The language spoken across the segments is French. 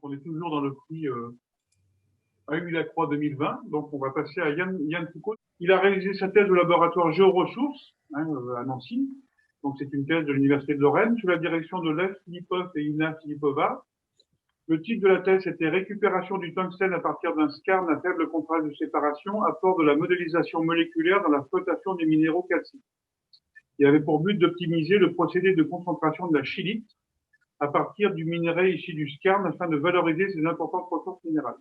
on est toujours dans le prix a eu la croix 2020. Donc, on va passer à Yann Foucault. Il a réalisé sa thèse au laboratoire Géoressources à Nancy. Donc, c'est une thèse de l'Université de Lorraine sous la direction de Lev Filipov et Ina Filipova. Le titre de la thèse était Récupération du tungstène à partir d'un skarn à faible contraste de séparation, apport de la modélisation moléculaire dans la flotation des minéraux calciques. Il avait pour but d'optimiser le procédé de concentration de la scheelite à partir du minerai issu du skarn afin de valoriser ces importantes ressources minérales.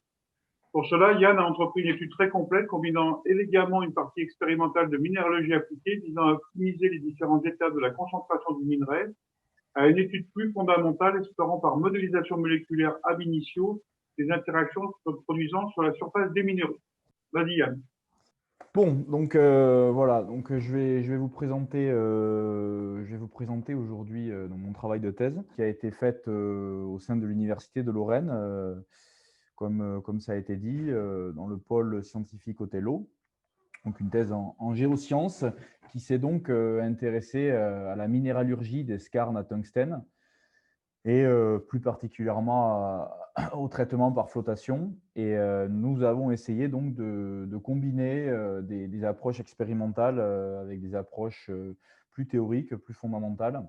Pour cela, Yann a entrepris une étude très complète combinant élégamment une partie expérimentale de minéralogie appliquée visant à optimiser les différentes étapes de la concentration du minerai à une étude plus fondamentale explorant par modélisation moléculaire ab initio les interactions se produisant sur la surface des minéraux. Vas-y Yann. Bon, donc voilà, donc je vais vous présenter, aujourd'hui mon travail de thèse qui a été fait au sein de l'Université de Lorraine, comme ça a été dit, dans le pôle scientifique Othello. Donc une thèse en géosciences qui s'est donc intéressée à la minéralurgie des skarns à tungstène et plus particulièrement au traitement par flottation. Et nous avons essayé donc de combiner des approches expérimentales avec des approches plus théoriques, plus fondamentales,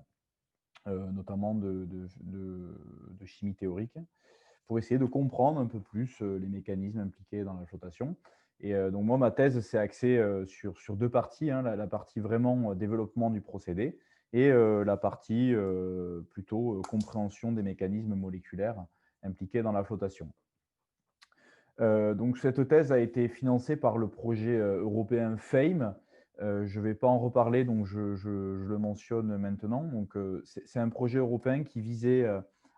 notamment de chimie théorique, pour essayer de comprendre un peu plus les mécanismes impliqués dans la flotation. Et donc moi, ma thèse s'est axée sur deux parties, hein, la partie vraiment développement du procédé et la partie plutôt compréhension des mécanismes moléculaires impliqués dans la flotation. Donc cette thèse a été financée par le projet européen FAME. Je ne vais pas en reparler, donc je le mentionne maintenant. Donc c'est un projet européen qui visait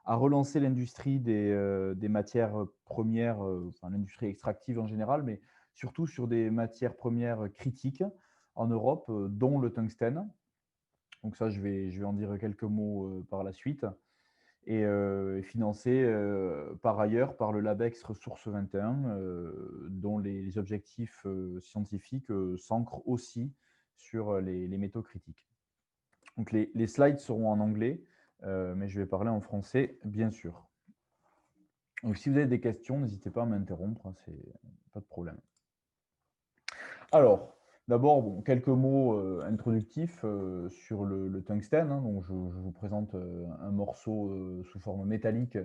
à relancer l'industrie des matières premières, enfin l'industrie extractive en général, mais surtout sur des matières premières critiques en Europe, dont le tungstène. Donc ça, je vais en dire quelques mots par la suite. Et financé par ailleurs par le LabEx Ressources 21, dont les objectifs scientifiques s'ancrent aussi sur les métaux critiques. Donc les slides seront en anglais, mais je vais parler en français, bien sûr. Donc si vous avez des questions, n'hésitez pas à m'interrompre, hein, c'est pas de problème. Alors, d'abord, bon, quelques mots introductifs sur le tungstène, hein. Donc, je vous présente un morceau sous forme métallique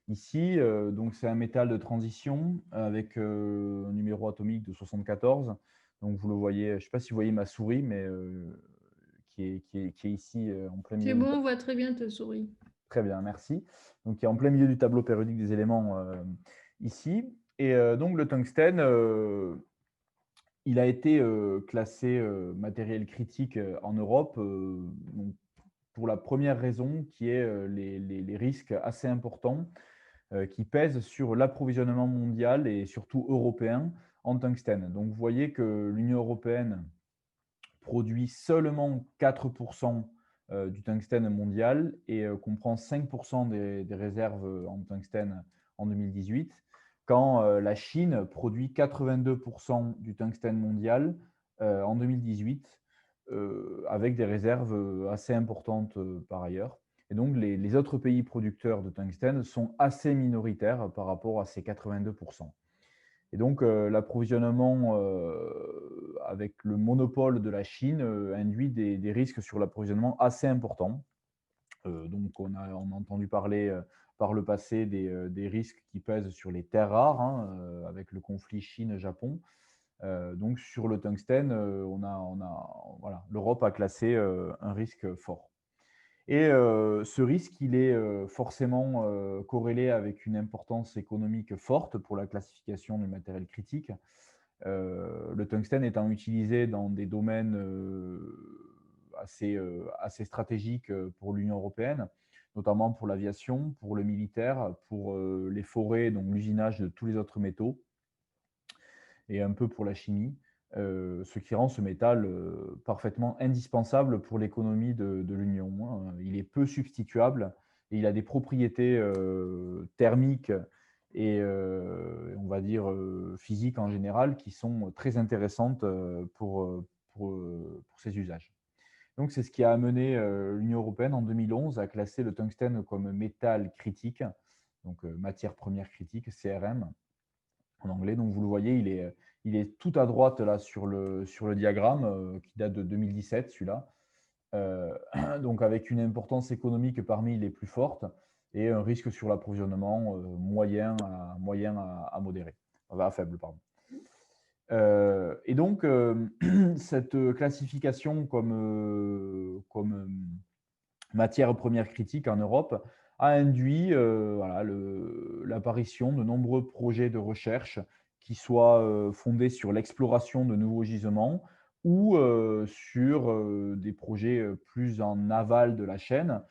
ici. Donc, c'est un métal de transition avec un numéro atomique de 74. Donc, vous le voyez, je ne sais pas si vous voyez ma souris, mais qui est ici en plein milieu C'est du bon, on tableau. voit très bien ta souris. Très bien, merci. Donc, qui est en plein milieu du tableau périodique des éléments ici. Et donc, le tungstène, il a été classé matériel critique en Europe donc, pour la première raison qui est les risques assez importants qui pèsent sur l'approvisionnement mondial et surtout européen en tungstène. Donc, vous voyez que l'Union européenne produit seulement 4% du tungstène mondial et comprend 5% des réserves en tungstène en 2018, quand la Chine produit 82% du tungstène mondial en 2018, avec des réserves assez importantes par ailleurs. Et donc, les autres pays producteurs de tungstène sont assez minoritaires par rapport à ces 82%. Et donc, l'approvisionnement avec le monopole de la Chine induit des risques sur l'approvisionnement assez importants. Donc, on a entendu parler par le passé des risques qui pèsent sur les terres rares, hein, avec le conflit Chine-Japon. Donc, sur le tungstène, voilà, l'Europe a classé un risque fort. Et ce risque, il est forcément corrélé avec une importance économique forte pour la classification du matériel critique. Le tungstène étant utilisé dans des domaines assez stratégiques pour l'Union européenne, notamment pour l'aviation, pour le militaire, pour les forêts, donc l'usinage de tous les autres métaux, et un peu pour la chimie, ce qui rend ce métal parfaitement indispensable pour l'économie de l'Union, hein. Il est peu substituable et il a des propriétés thermiques et on va dire physiques en général qui sont très intéressantes pour ces usages. Donc, c'est ce qui a amené l'Union européenne en 2011 à classer le tungstène comme métal critique donc matière première critique, CRM en anglais. Donc vous le voyez, il est tout à droite là sur le diagramme qui date de 2017, celui-là. Donc avec une importance économique parmi les plus fortes et un risque sur l'approvisionnement moyen à modéré, à faible, pardon. Et donc, cette classification comme matière première critique en Europe a induit voilà, l'apparition de nombreux projets de recherche qui soient fondés sur l'exploration de nouveaux gisements ou sur des projets plus en aval de la chaîne,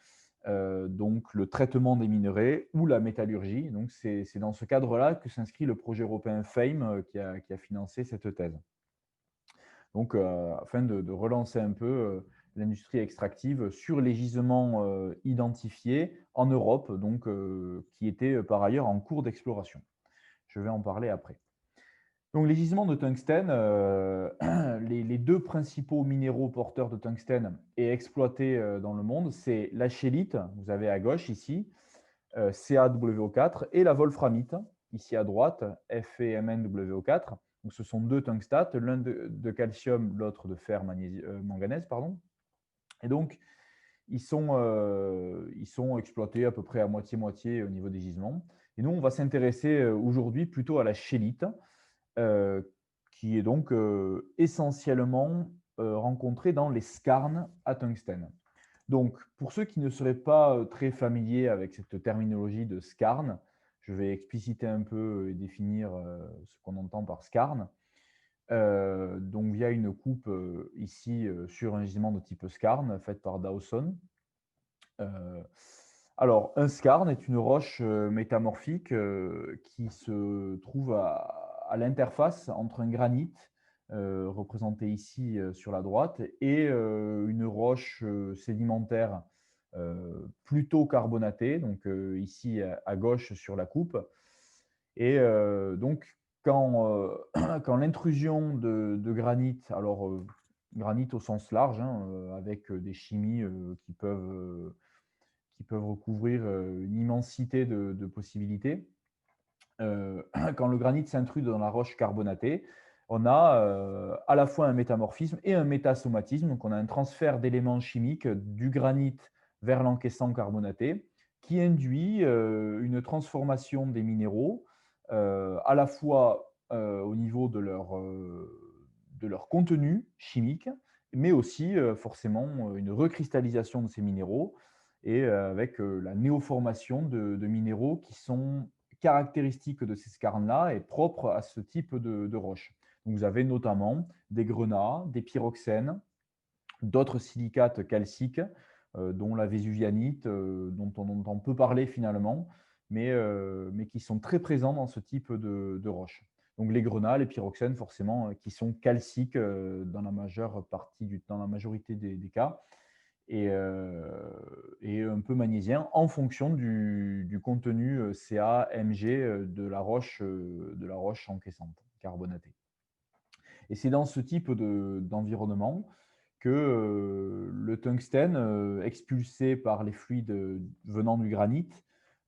donc le traitement des minerais ou la métallurgie. Donc c'est dans ce cadre-là que s'inscrit le projet européen FAME qui a financé cette thèse. Donc, afin de relancer un peu l'industrie extractive sur les gisements identifiés en Europe, donc, qui étaient par ailleurs en cours d'exploration. Je vais en parler après. Donc, les gisements de tungstène, les deux principaux minéraux porteurs de tungstène et exploités dans le monde, c'est la schellite, vous avez à gauche ici, CaWO4, et la wolframite, ici à droite, FeMnWO4. Donc, ce sont deux tungstates, l'un de calcium, l'autre de fer manganèse. Pardon. Et donc, ils sont exploités à peu près à moitié-moitié au niveau des gisements. Et nous, on va s'intéresser aujourd'hui plutôt à la schellite, qui est donc essentiellement rencontrée dans les skarnes à tungstène. Donc, pour ceux qui ne seraient pas très familiers avec cette terminologie de skarn, je vais expliciter un peu et définir ce qu'on entend par skarn. Donc, via une coupe ici sur un gisement de type skarn faite par Dawson. Alors, un skarn est une roche métamorphique qui se trouve à l'interface entre un granit, représenté ici sur la droite, et une roche sédimentaire plutôt carbonatée, donc ici à gauche sur la coupe. Et donc, quand l'intrusion de granit, alors granit au sens large, hein, avec des chimies qui peuvent recouvrir une immensité de possibilités. Quand le granit s'intrude dans la roche carbonatée, on a à la fois un métamorphisme et un métasomatisme. Donc, on a un transfert d'éléments chimiques du granit vers l'encaissant carbonaté qui induit une transformation des minéraux à la fois au niveau de leur contenu chimique, mais aussi forcément une recristallisation de ces minéraux et avec la néoformation de minéraux qui sont caractéristiques de ces skarnes-là et propres à ce type de roche. Donc, vous avez notamment des grenats, des pyroxènes, d'autres silicates calciques, dont la vésuvianite, dont on entend peu parler finalement, mais qui sont très présents dans ce type de roche. Donc les grenats, les pyroxènes, forcément, qui sont calciques dans la dans la majorité des cas, et un peu magnésien en fonction du contenu Ca, Mg de la roche encaissante, carbonatée. Et c'est dans ce type d'environnement que le tungstène expulsé par les fluides venant du granit,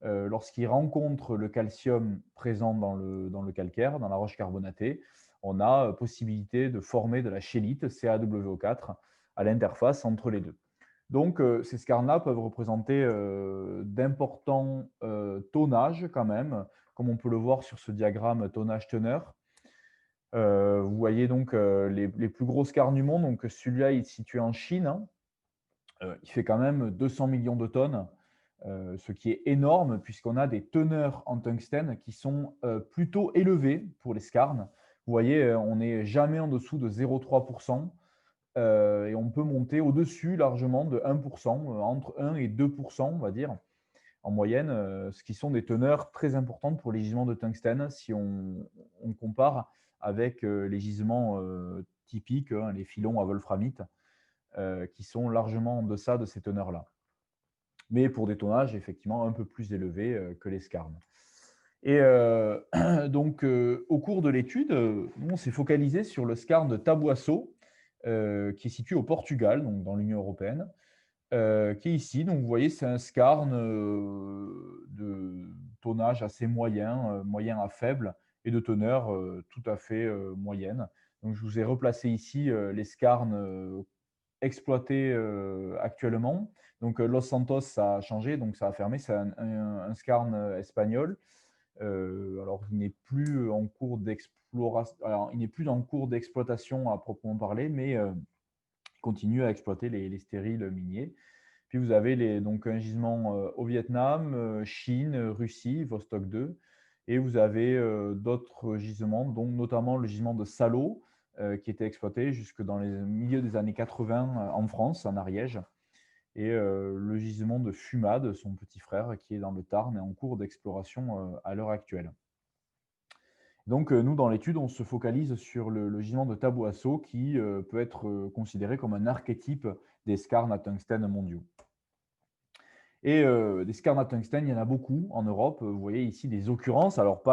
lorsqu'il rencontre le calcium présent dans le calcaire, dans la roche carbonatée, on a possibilité de former de la schellite, CaWO4, à l'interface entre les deux. Donc, ces skarnes-là peuvent représenter d'importants tonnages quand même, comme on peut le voir sur ce diagramme tonnage-teneur. Vous voyez donc les plus gros skarnes du monde. Donc, celui-là, il est situé en Chine. Hein. Il fait quand même 200 millions de tonnes, ce qui est énorme puisqu'on a des teneurs en tungstène qui sont plutôt élevées pour les skarnes. Vous voyez, on n'est jamais en dessous de 0,3%. Et on peut monter au-dessus largement de 1%, entre 1 et 2%, on va dire, en moyenne, ce qui sont des teneurs très importantes pour les gisements de tungstène si on compare avec les gisements typiques, hein, les filons à wolframite, qui sont largement en deçà de ces teneurs-là. Mais pour des tonnages effectivement un peu plus élevés que les skarnes. Et donc, au cours de l'étude, on s'est focalisé sur le skarn de Tabuaço, qui est situé au Portugal, donc dans l'Union européenne, qui est ici. Donc, vous voyez, c'est un skarn tonnage assez moyen, moyen à faible, et de teneur tout à fait moyenne. Donc, je vous ai replacé ici les skarns exploités actuellement. Donc, Los Santos, ça a changé, donc ça a fermé. C'est un skarn espagnol. Alors, il n'est plus en cours d'exploration. Alors, il n'est plus en cours d'exploitation à proprement parler, mais il continue à exploiter les stériles miniers. Puis vous avez donc un gisement au Vietnam, Chine, Russie, Vostok 2. Et vous avez d'autres gisements, dont notamment le gisement de Salo, qui était exploité jusque dans les milieux des années 80 en France, en Ariège. Et le gisement de Fumade, son petit frère, qui est dans le Tarn et en cours d'exploration à l'heure actuelle. Donc, nous, dans l'étude, on se focalise sur le gisement de Taboasso, qui peut être considéré comme un archétype des skarns à tungstène mondiaux. Et des skarns à tungstène, il y en a beaucoup en Europe. Vous voyez ici des occurrences. Alors, ce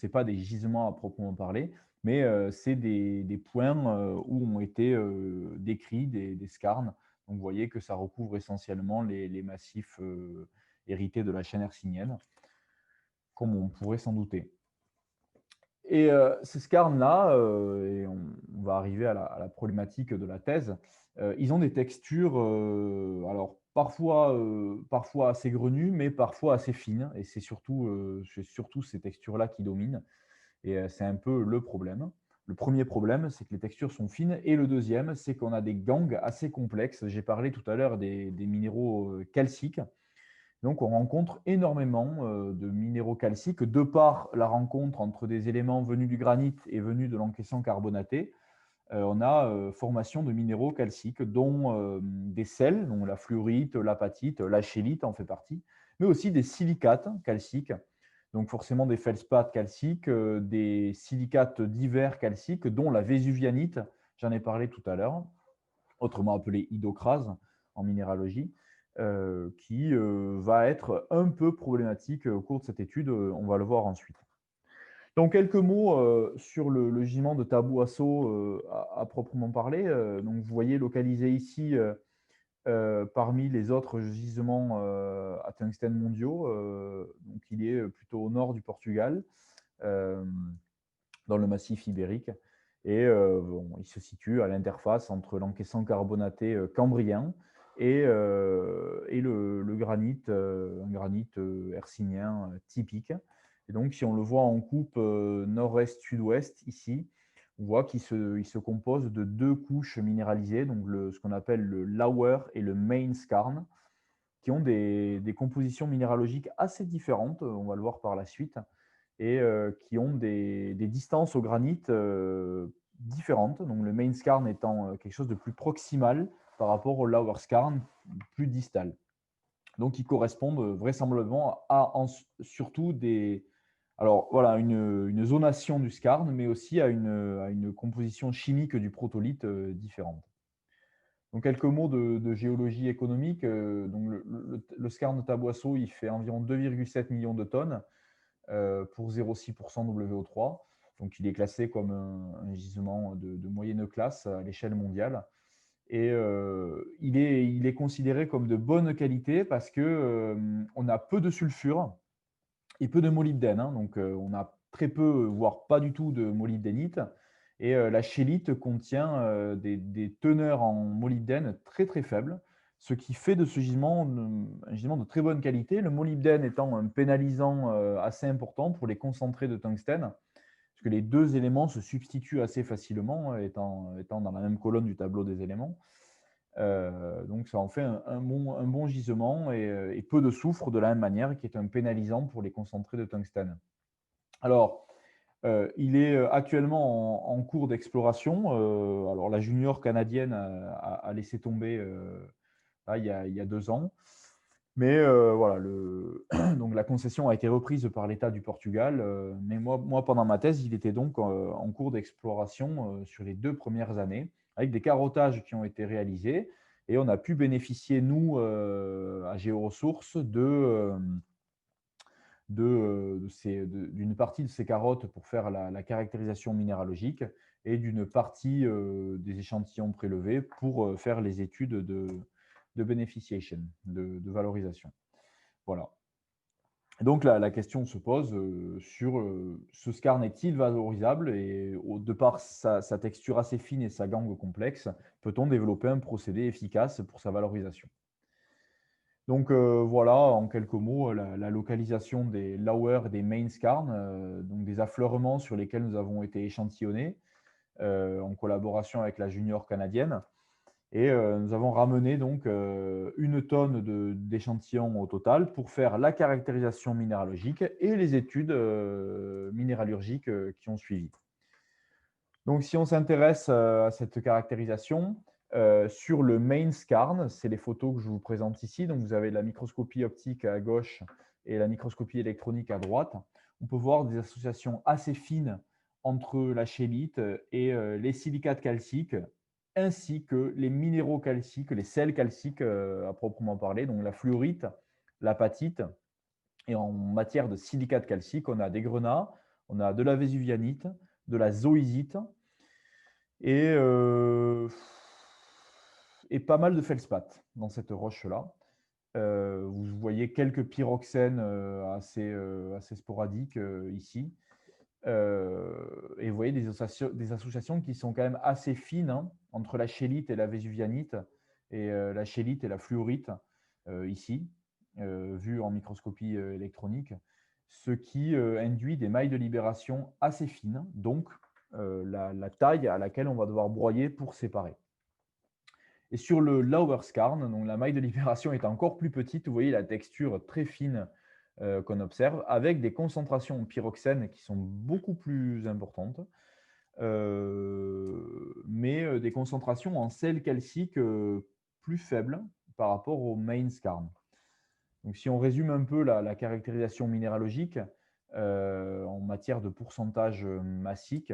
n'est pas des gisements à proprement parler, mais c'est des points où ont été décrits des skarns. Donc, vous voyez que ça recouvre essentiellement les massifs hérités de la chaîne hercynienne, comme on pourrait s'en douter. Et ces skarns-là, et on va arriver à la problématique de la thèse, ils ont des textures, alors parfois assez grenues, mais parfois assez fines. Et c'est surtout ces textures-là qui dominent. Et c'est un peu le problème. Le premier problème, c'est que les textures sont fines. Et le deuxième, c'est qu'on a des gangs assez complexes. J'ai parlé tout à l'heure des minéraux calciques. Donc, on rencontre énormément de minéraux calciques de par la rencontre entre des éléments venus du granit et venus de l'encaissant carbonaté. On a formation de minéraux calciques, dont des sels, donc la fluorite, l'apatite, la schellite en fait partie, mais aussi des silicates calciques, donc forcément des feldspaths calciques, des silicates divers calciques, dont la vésuvianite, j'en ai parlé tout à l'heure, autrement appelée hydocrase en minéralogie, qui va être un peu problématique au cours de cette étude. On va le voir ensuite. Donc, quelques mots sur le gisement de Taboasso à proprement parler. Donc, vous voyez localisé ici parmi les autres gisements à tungstène mondiaux. Donc, il est plutôt au nord du Portugal, dans le massif ibérique. Et il se situe à l'interface entre l'encaissant carbonaté cambrien et le granit, un granit hercynien typique. Et donc, si on le voit en coupe nord-est-sud-ouest, ici, on voit qu'il se compose de deux couches minéralisées, donc ce qu'on appelle le lower et le main skarn, qui ont des compositions minéralogiques assez différentes, on va le voir par la suite, et qui ont des distances au granit différentes. Donc, le main skarn étant quelque chose de plus proximal par rapport au lower skarn plus distal. Donc, ils correspondent vraisemblablement à surtout alors voilà, une zonation du skarn, mais aussi à une composition chimique du protolithe différente. Donc, quelques mots de géologie économique. Donc, le skarn de Taboasso, il fait environ 2,7 millions de tonnes pour 0,6% WO3. Donc, il est classé comme un gisement de moyenne classe à l'échelle mondiale. Et il est considéré comme de bonne qualité parce qu'on a peu de sulfure et peu de molybdène. Donc, on a très peu, voire pas du tout de molybdénite. Et la schellite contient des teneurs en molybdène très très faibles, ce qui fait de ce gisement un gisement de très bonne qualité. Le molybdène étant un pénalisant assez important pour les concentrés de tungstène, parce que les deux éléments se substituent assez facilement, étant dans la même colonne du tableau des éléments. Donc, ça en fait un bon gisement et peu de soufre de la même manière, qui est un pénalisant pour les concentrés de tungstène. Alors, il est actuellement en cours d'exploration. Alors, la junior canadienne a laissé tomber là, il y a 2 ans. Mais voilà, donc la concession a été reprise par l'État du Portugal. Mais moi, pendant ma thèse, il était donc en cours d'exploration sur les 2 premières années, avec des carottages qui ont été réalisés. Et on a pu bénéficier, nous, à Géoressources, d'une partie de ces carottes pour faire la caractérisation minéralogique et d'une partie des échantillons prélevés pour faire les études de beneficiation, de valorisation. Voilà. Donc la question se pose sur ce skarn est-il valorisable et de par sa texture assez fine et sa gangue complexe, peut-on développer un procédé efficace pour sa valorisation? Donc voilà, en quelques mots, la localisation des lower et des main skarns, donc des affleurements sur lesquels nous avons été échantillonnés en collaboration avec la junior canadienne. Et nous avons ramené donc 1 tonne d'échantillons au total pour faire la caractérisation minéralogique et les études minéralurgiques qui ont suivi. Donc, si on s'intéresse à cette caractérisation, sur le main skarn, c'est les photos que je vous présente ici. Donc, vous avez la microscopie optique à gauche et la microscopie électronique à droite. On peut voir des associations assez fines entre la schélite et les silicates calciques, ainsi que les minéraux calciques, les sels calciques à proprement parler, donc la fluorite, l'apatite. Et en matière de silicate calcique, on a des grenats, on a de la vésuvianite, de la zoisite, et, et pas mal de feldspath dans cette roche-là. Vous voyez quelques pyroxènes assez sporadiques ici. Et vous voyez des associations qui sont quand même assez fines hein, entre la schélite et la vésuvianite, et la schélite et la fluorite, ici, vu en microscopie électronique, ce qui induit des mailles de libération assez fines, donc la taille à laquelle on va devoir broyer pour séparer. Et sur le lower skarn, donc la maille de libération est encore plus petite, vous voyez la texture très fine qu'on observe, avec des concentrations en pyroxène qui sont beaucoup plus importantes, mais des concentrations en sel calcique plus faibles par rapport au main skarn. Donc, si on résume un peu la caractérisation minéralogique en matière de pourcentage massique,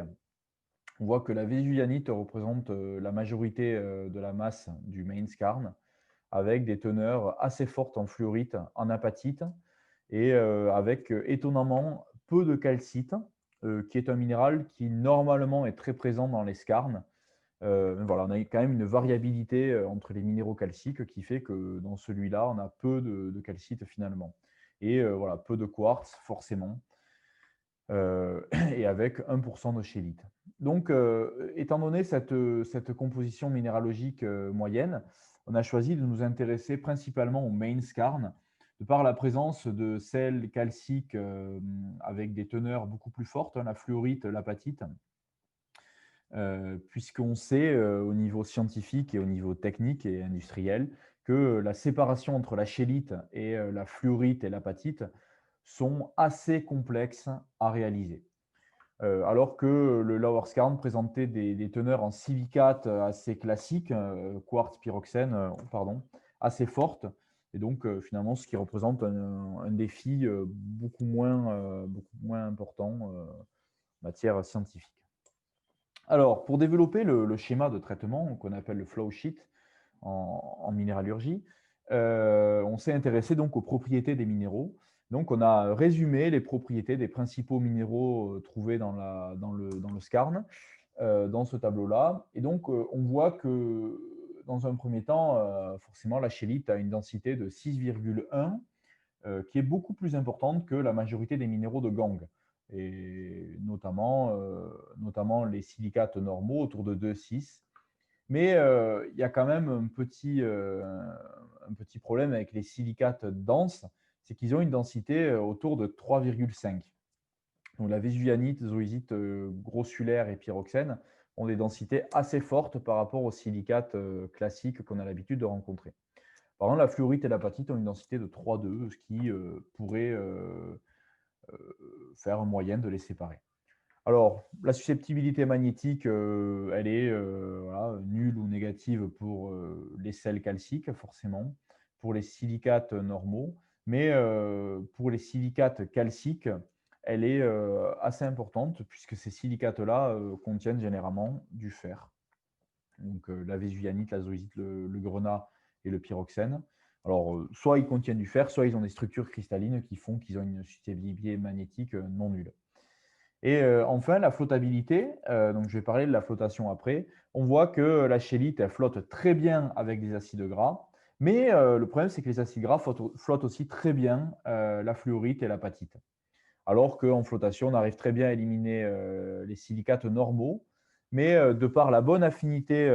on voit que la vésuvianite représente la majorité de la masse du main skarn, avec des teneurs assez fortes en fluorite, en apatite, et avec étonnamment peu de calcite, qui est un minéral qui normalement est très présent dans les skarns. Voilà, on a quand même une variabilité entre les minéraux calciques qui fait que dans celui-là, on a peu de calcite finalement. Et voilà, peu de quartz forcément, et avec 1% de schélite. Donc, étant donné cette composition minéralogique moyenne, on a choisi de nous intéresser principalement au main skarn, de par la présence de sels calciques avec des teneurs beaucoup plus fortes, hein, la fluorite, l'apatite, puisqu'on sait au niveau scientifique et au niveau technique et industriel que la séparation entre la schélite et la fluorite et l'apatite sont assez complexes à réaliser. Alors que le lower skarn présentait des teneurs en silicate assez classiques, quartz pyroxène, pardon, assez fortes, et donc finalement ce qui représente un défi beaucoup moins important en matière scientifique. Alors, pour développer le schéma de traitement qu'on appelle le flow sheet en minéralurgie, on s'est intéressé donc aux propriétés des minéraux. Donc, on a résumé les propriétés des principaux minéraux trouvés dans le skarn, dans ce tableau-là. Et donc, on voit que dans un premier temps, forcément, la schélite a une densité de 6,1, qui est beaucoup plus importante que la majorité des minéraux de gangue, et notamment les silicates normaux autour de 2,6. Mais il y a quand même un petit problème avec les silicates denses, c'est qu'ils ont une densité autour de 3,5. Donc la vésuvianite, zoisite, grossulaire et pyroxène ont des densités assez fortes par rapport aux silicates classiques qu'on a l'habitude de rencontrer. Par exemple, la fluorite et l'apatite ont une densité de 3,2, ce qui pourrait faire un moyen de les séparer. Alors, la susceptibilité magnétique, elle est voilà, nulle ou négative pour les sels calciques, forcément, pour les silicates normaux, mais pour les silicates calciques, elle est assez importante puisque ces silicates-là contiennent généralement du fer. Donc, la vésuvianite, la zoisite, le grenat et le pyroxène. Alors, soit ils contiennent du fer, soit ils ont des structures cristallines qui font qu'ils ont une susceptibilité magnétique non nulle. Et enfin, la flottabilité, donc je vais parler de la flottation après. On voit que la schélite, elle flotte très bien avec des acides gras, Mais le problème, c'est que les acides gras flottent aussi très bien la fluorite et l'apatite. Alors qu'en flottation, on arrive très bien à éliminer les silicates normaux, mais de par la bonne affinité,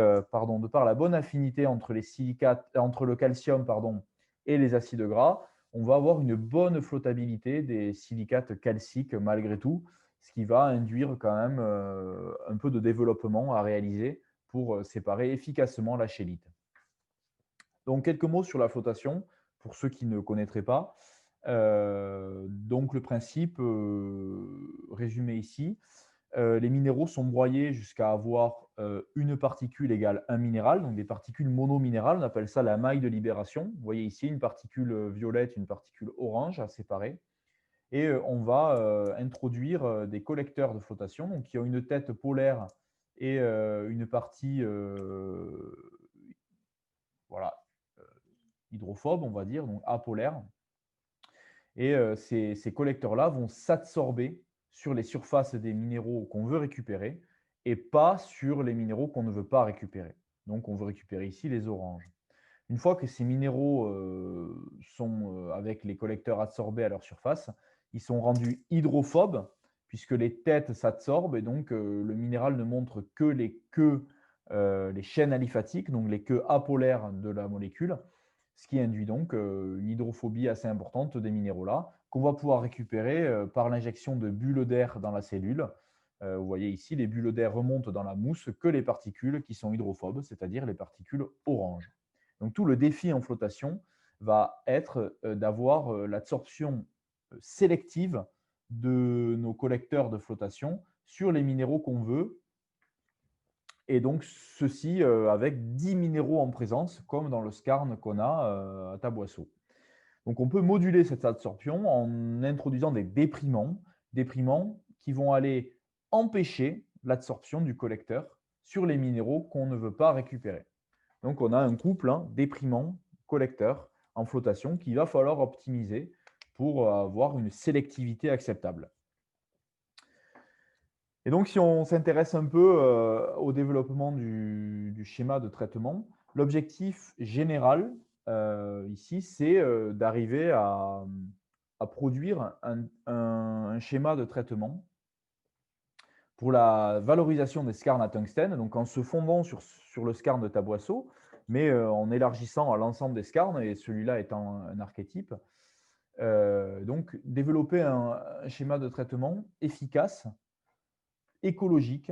entre les silicates, entre le calcium, et les acides gras, on va avoir une bonne flottabilité des silicates calciques malgré tout, ce qui va induire quand même un peu de développement à réaliser pour séparer efficacement la schellite. Donc, quelques mots sur la flottation, pour ceux qui ne connaîtraient pas. Donc, le principe, résumé ici, les minéraux sont broyés jusqu'à avoir une particule égale un minéral, donc des particules monominérales, on appelle ça la maille de libération. Vous voyez ici une particule violette, une particule orange à séparer. Et on va introduire des collecteurs de flotation donc, qui ont une tête polaire et une partie voilà, hydrophobe, on va dire, donc apolaire. Et ces collecteurs-là vont s'absorber sur les surfaces des minéraux qu'on veut récupérer et pas sur les minéraux qu'on ne veut pas récupérer. Donc, on veut récupérer ici les oranges. Une fois que ces minéraux sont avec les collecteurs absorbés à leur surface, ils sont rendus hydrophobes puisque les têtes s'absorbent et donc le minéral ne montre que les queues, les chaînes aliphatiques, donc les queues apolaires de la molécule, ce qui induit donc une hydrophobie assez importante des minéraux-là, qu'on va pouvoir récupérer par l'injection de bulles d'air dans la cellule. Vous voyez ici, les bulles d'air remontent dans la mousse que les particules qui sont hydrophobes, c'est-à-dire les particules oranges. Donc tout le défi en flottation va être d'avoir l'absorption sélective de nos collecteurs de flotation sur les minéraux qu'on veut, et donc ceci avec 10 minéraux en présence, comme dans le skarn qu'on a à Taboisseau. Donc on peut moduler cette absorption en introduisant des déprimants qui vont aller empêcher l'absorption du collecteur sur les minéraux qu'on ne veut pas récupérer. Donc on a un couple déprimant-collecteur en flottation qu'il va falloir optimiser pour avoir une sélectivité acceptable. Et donc, si on s'intéresse un peu au développement du schéma de traitement, l'objectif général ici, c'est d'arriver à produire un schéma de traitement pour la valorisation des skarns à tungstène, donc en se fondant sur le skarn de Taboisseau, mais en élargissant à l'ensemble des skarns, et celui-là étant un archétype. Donc, développer un schéma de traitement efficace, écologique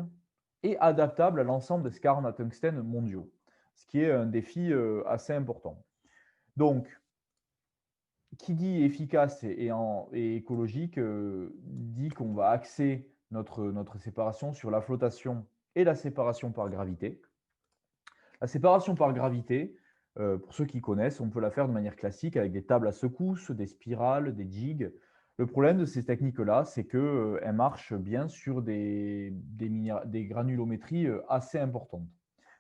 et adaptable à l'ensemble des skarns à tungstène mondiaux, ce qui est un défi assez important. Donc, qui dit efficace et écologique dit qu'on va axer notre séparation sur la flottation et la séparation par gravité. La séparation par gravité, pour ceux qui connaissent, on peut la faire de manière classique avec des tables à secousses, des spirales, des jigs. Le problème de ces techniques-là, c'est qu'elles marchent bien sur des granulométries assez importantes.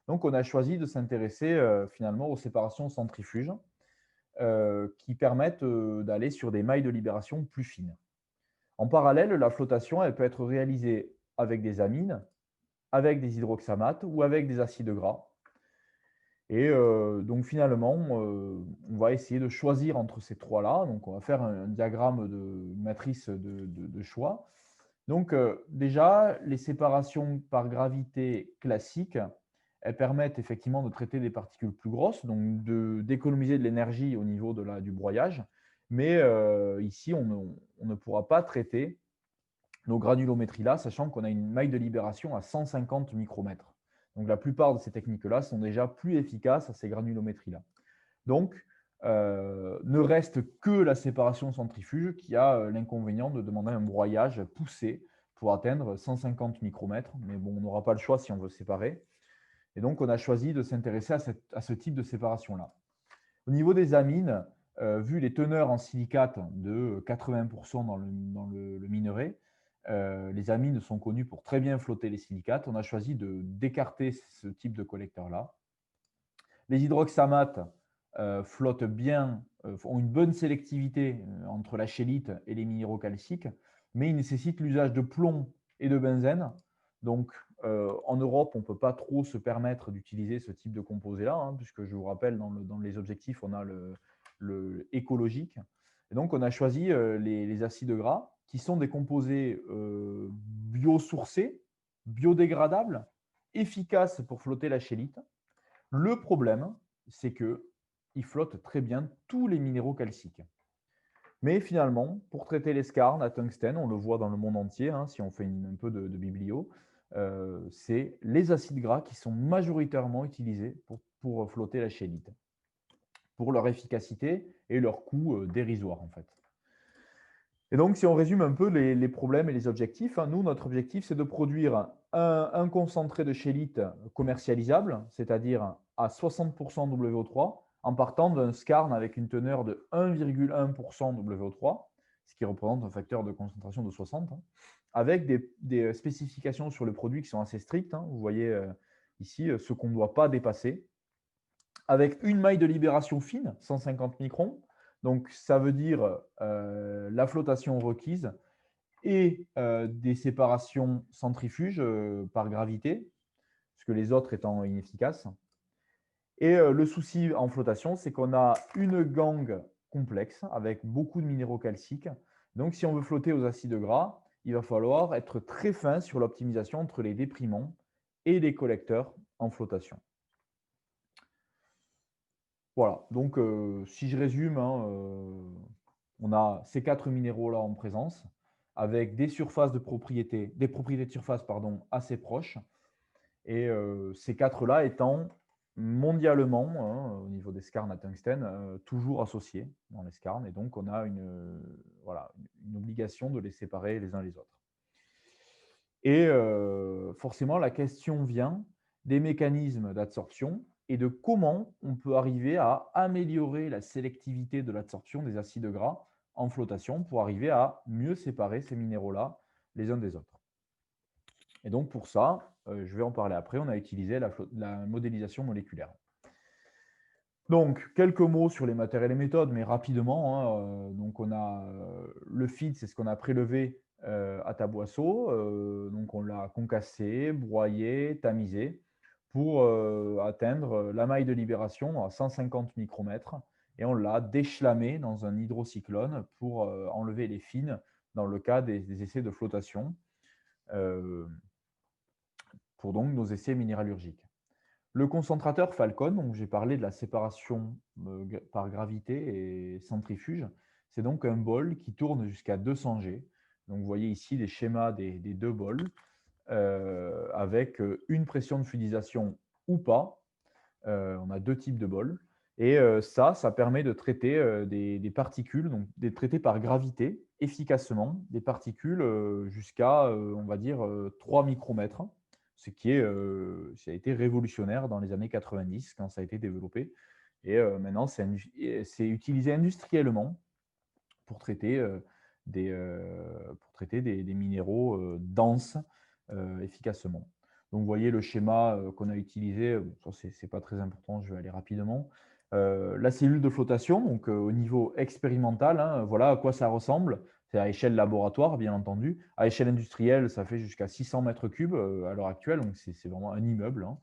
Donc, on a choisi de s'intéresser finalement aux séparations centrifuges qui permettent d'aller sur des mailles de libération plus fines. En parallèle, la flotation, elle peut être réalisée avec des amines, avec des hydroxamates ou avec des acides gras. Et donc finalement, on va essayer de choisir entre ces trois-là. Donc on va faire un diagramme une matrice de choix. Donc déjà, les séparations par gravité classiques, elles permettent effectivement de traiter des particules plus grosses, donc d'économiser de l'énergie au niveau du broyage. Mais ici, on ne pourra pas traiter nos granulométries-là, sachant qu'on a une maille de libération à 150 micromètres. Donc la plupart de ces techniques-là sont déjà plus efficaces à ces granulométries-là. Donc, ne reste que la séparation centrifuge qui a l'inconvénient de demander un broyage poussé pour atteindre 150 micromètres. Mais bon, on n'aura pas le choix si on veut séparer. Et donc, on a choisi de s'intéresser à ce type de séparation-là. Au niveau des amines, vu les teneurs en silicate de 80% dans le minerai, les amines sont connues pour très bien flotter les silicates. On a choisi d'écarter ce type de collecteur-là. Les hydroxamates flottent bien, ont une bonne sélectivité entre la schellite et les minéraux calciques, mais ils nécessitent l'usage de plomb et de benzène. Donc, En Europe, on ne peut pas trop se permettre d'utiliser ce type de composé-là, hein, puisque je vous rappelle, dans les objectifs, on a le écologique. Et donc, on a choisi les acides gras, qui sont des composés biosourcés, biodégradables, efficaces pour flotter la scheelite. Le problème, c'est qu'ils flottent très bien tous les minéraux calciques. Mais finalement, pour traiter les skarns à tungstène, on le voit dans le monde entier, hein, si on fait un peu de biblio, c'est les acides gras qui sont majoritairement utilisés pour flotter la scheelite, pour leur efficacité et leur coût dérisoire en fait. Et donc, si on résume un peu les problèmes et les objectifs, hein, nous, notre objectif, c'est de produire un concentré de scheelite commercialisable, c'est-à-dire à 60% WO3, en partant d'un skarn avec une teneur de 1,1% WO3, ce qui représente un facteur de concentration de 60, hein, avec des spécifications sur le produit qui sont assez strictes. Hein. Vous voyez ici ce qu'on ne doit pas dépasser, avec une maille de libération fine, 150 microns. Donc, ça veut dire la flottation requise et des séparations centrifuges par gravité, puisque les autres étant inefficaces. Et le souci en flotation, c'est qu'on a une gangue complexe avec beaucoup de minéraux calciques. Donc, si on veut flotter aux acides gras, il va falloir être très fin sur l'optimisation entre les déprimants et les collecteurs en flotation. Voilà, donc si je résume, hein, on a ces 4 minéraux-là en présence, avec des surfaces de propriétés, des propriétés de surface pardon, assez proches, et ces 4-là étant mondialement, hein, au niveau des skarns à tungstène, toujours associés dans les skarns, et donc on a voilà, une obligation de les séparer les uns les autres. Et forcément, la question vient des mécanismes d'absorption et de comment on peut arriver à améliorer la sélectivité de l'absorption des acides gras en flotation pour arriver à mieux séparer ces minéraux-là les uns des autres. Et donc pour ça, je vais en parler après, on a utilisé la modélisation moléculaire. Donc, quelques mots sur les matières et les méthodes, mais rapidement. Hein, donc, on a le feed, c'est ce qu'on a prélevé à Taboisseau. Donc, on l'a concassé, broyé, tamisé pour atteindre la maille de libération à 150 micromètres. Et on l'a déchlamé dans un hydrocyclone pour enlever les fines dans le cas des essais de flottation, pour donc nos essais minéralurgiques. Le concentrateur Falcon, donc j'ai parlé de la séparation par gravité et centrifuge, c'est donc un bol qui tourne jusqu'à 200 G. Donc vous voyez ici les schémas des deux bols avec une pression de fluidisation ou pas. On a deux types de bols. Et ça permet de traiter des particules, donc de traiter par gravité efficacement des particules jusqu'à, on va dire, 3 micromètres, ce qui ça a été révolutionnaire dans les années 90 quand ça a été développé. Et maintenant, c'est utilisé industriellement pour traiter des minéraux denses efficacement. Donc, vous voyez le schéma qu'on a utilisé, ça, ce n'est pas très important, je vais aller rapidement. La cellule de flottation, donc au niveau expérimental, hein, voilà à quoi ça ressemble. C'est à échelle laboratoire, bien entendu. À échelle industrielle, ça fait jusqu'à 600 mètres cubes à l'heure actuelle, donc c'est vraiment un immeuble. Hein.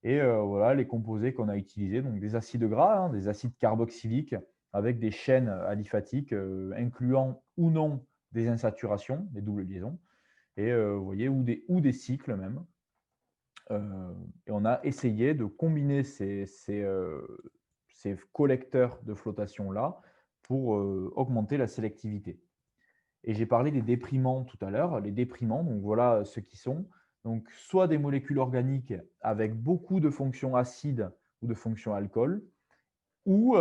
Et voilà les composés qu'on a utilisés, donc des acides gras, hein, des acides carboxyliques avec des chaînes aliphatiques incluant ou non des insaturations, des doubles liaisons, et vous voyez, ou des cycles même. Et on a essayé de combiner ces collecteurs de flotation-là pour augmenter la sélectivité. Et j'ai parlé des déprimants tout à l'heure. Les déprimants, donc voilà ce qui sont. Donc, soit des molécules organiques avec beaucoup de fonctions acides ou de fonctions alcool, ou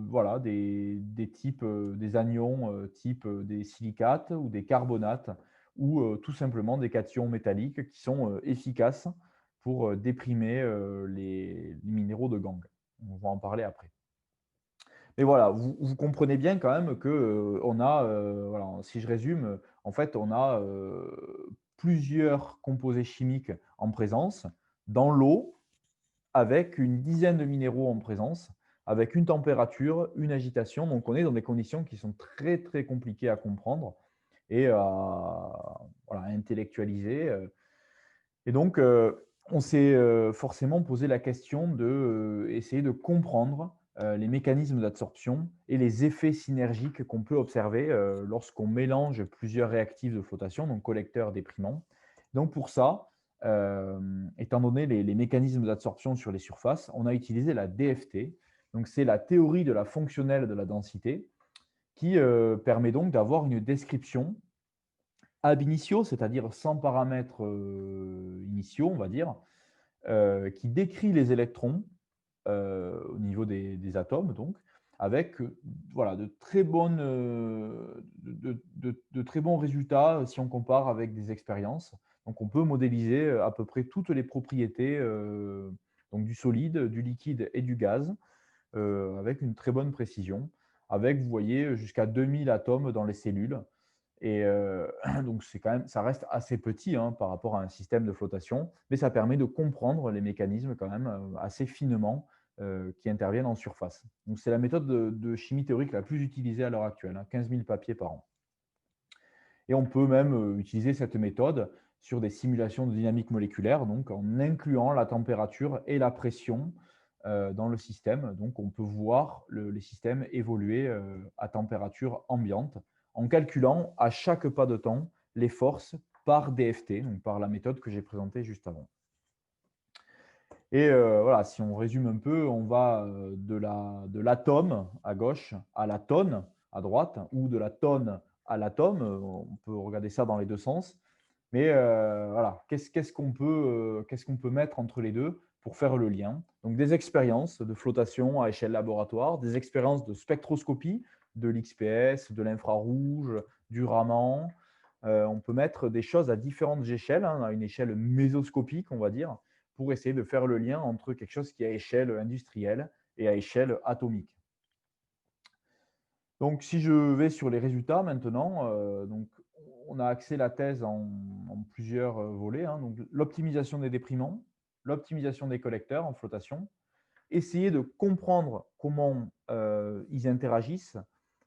voilà, des types, des anions type des silicates ou des carbonates, ou tout simplement des cations métalliques qui sont efficaces pour déprimer les minéraux de gangue. On va en parler après. Mais voilà, vous comprenez bien quand même que on a, voilà, si je résume, en fait, on a plusieurs composés chimiques en présence dans l'eau, avec une dizaine de minéraux en présence, avec une température, une agitation. Donc, on est dans des conditions qui sont très, très compliquées à comprendre et à, voilà, à intellectualiser. Et donc, on s'est forcément posé la question de essayer de comprendre les mécanismes d'absorption et les effets synergiques qu'on peut observer lorsqu'on mélange plusieurs réactifs de flottation, donc collecteurs, déprimants. Donc, pour ça, étant donné les mécanismes d'absorption sur les surfaces, on a utilisé la DFT. Donc, c'est la théorie de la fonctionnelle de la densité qui permet donc d'avoir une description ab initio, c'est-à-dire sans paramètres initiaux, on va dire, qui décrit les électrons au niveau des atomes, donc, avec voilà, de très bons résultats si on compare avec des expériences. Donc, on peut modéliser à peu près toutes les propriétés donc du solide, du liquide et du gaz avec une très bonne précision, avec, vous voyez, jusqu'à 2000 atomes dans les cellules. Et donc, c'est quand même, ça reste assez petit hein, par rapport à un système de flottation, mais ça permet de comprendre les mécanismes quand même assez finement qui interviennent en surface. Donc, c'est la méthode de chimie théorique la plus utilisée à l'heure actuelle, hein, 15 000 papiers par an. Et on peut même utiliser cette méthode sur des simulations de dynamique moléculaire, donc en incluant la température et la pression dans le système. Donc, on peut voir les systèmes évoluer à température ambiante en calculant à chaque pas de temps les forces par DFT, donc par la méthode que j'ai présentée juste avant. Et voilà, si on résume un peu, on va de l'atome à gauche à la tonne à droite, ou de la tonne à l'atome. On peut regarder ça dans les deux sens. Mais voilà, qu'est-ce qu'on peut mettre entre les deux pour faire le lien? Donc, des expériences de flottation à échelle laboratoire, des expériences de spectroscopie, de l'XPS, de l'infrarouge, du Raman. On peut mettre des choses à différentes échelles, hein, à une échelle mésoscopique, on va dire, pour essayer de faire le lien entre quelque chose qui est à échelle industrielle et à échelle atomique. Donc, si je vais sur les résultats maintenant, donc, on a axé la thèse en plusieurs volets. Hein, donc, l'optimisation des déprimants, l'optimisation des collecteurs en flottation, essayer de comprendre comment ils interagissent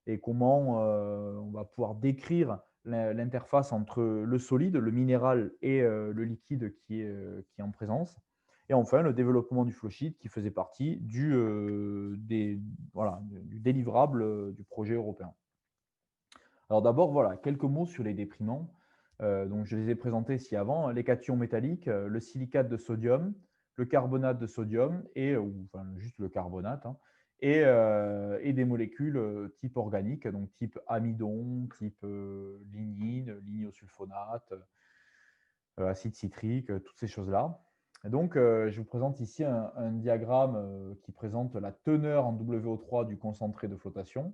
et comment on va pouvoir décrire l'interface entre le solide, le minéral et le liquide qui est en présence. Et enfin, le développement du flowsheet qui faisait partie voilà, du délivrable du projet européen. Alors d'abord, voilà, quelques mots sur les déprimants. Donc je les ai présentés ici avant, les cations métalliques, le silicate de sodium, le carbonate de sodium, ou enfin, juste le carbonate, hein, et des molécules type organique, donc type amidon, type lignine, lignosulfonate, acide citrique, toutes ces choses-là. Et donc, je vous présente ici un diagramme qui présente la teneur en WO3 du concentré de flottation